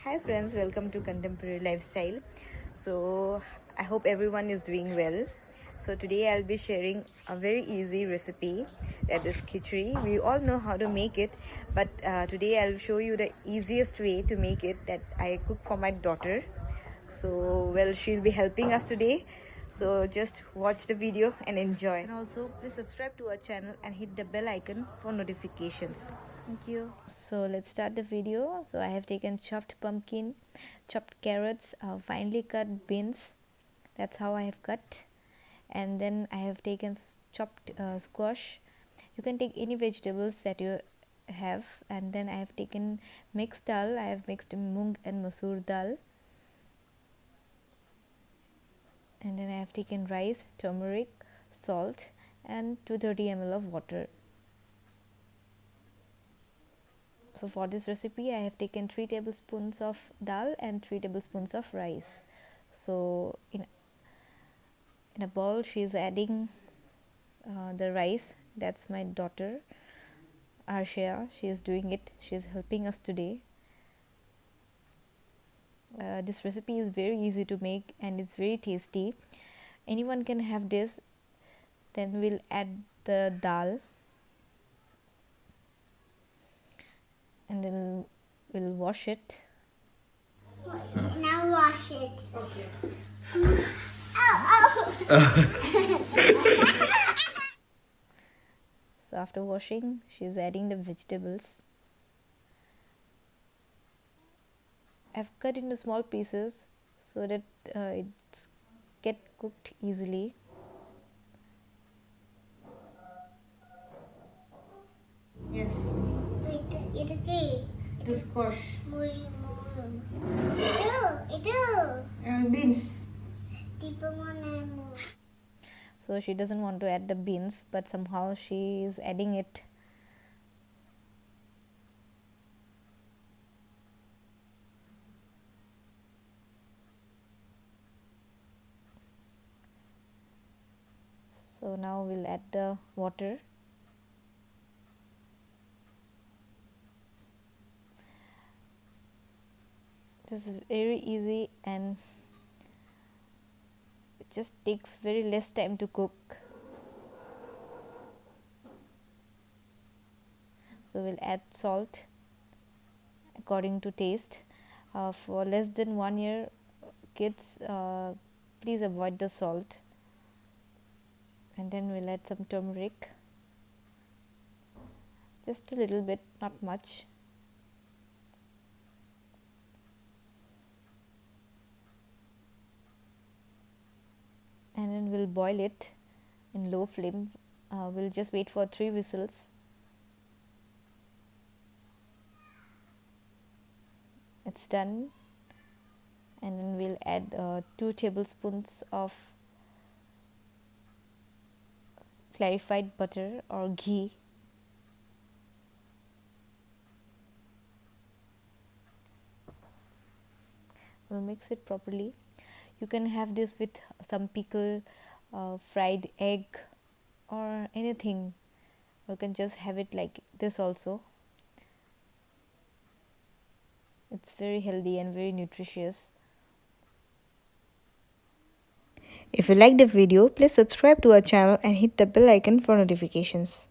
Hi friends, welcome to Contemporary Lifestyle. So I hope everyone is doing well. So today I'll be sharing a very easy recipe, that is khichdi. We all know how to make it, but today I'll show you the easiest way to make it that I cook for my daughter. So she'll be helping us today. So just watch the video and enjoy. And also please subscribe to our channel and hit the bell icon for notifications. Thank you. So let's start the video. So I have taken chopped pumpkin, chopped carrots, finely cut beans. That's how I have cut. And then I have taken chopped squash. You can take any vegetables that you have. And then I have taken mixed dal. I have mixed mung and masoor dal. And then I have taken rice, turmeric, salt and 230 ml of water. So for this recipe I have taken 3 tablespoons of dal and 3 tablespoons of rice. So in a bowl she is adding the rice. That's my daughter Arsheya. She is doing it. She is helping us today. This recipe is very easy to make and it's very tasty. Anyone can have this. Then we'll add the dal. And then we'll wash it. Now wash it. Okay. So after washing, she's adding the vegetables. I've cut into small pieces so that it's get cooked easily. Yes. Itu ke? Itu squash. Muli. Itu. Beans. Tipe mana mu? So she doesn't want to add the beans, but somehow she is adding it. So now we'll add the water. This is very easy and it just takes very less time to cook. So we'll add salt according to taste. For less than 1 year kids, please avoid the salt. And then we'll add some turmeric, just a little bit, not much. And then we'll boil it in low flame. We'll just wait for 3 whistles. It's done. And then we'll add 2 tablespoons of clarified butter or ghee. We'll mix it properly. You can have this with some pickle, fried egg or anything. You can just have it like this also. It's very healthy and very nutritious. If you like the video, please subscribe to our channel and hit the bell icon for notifications.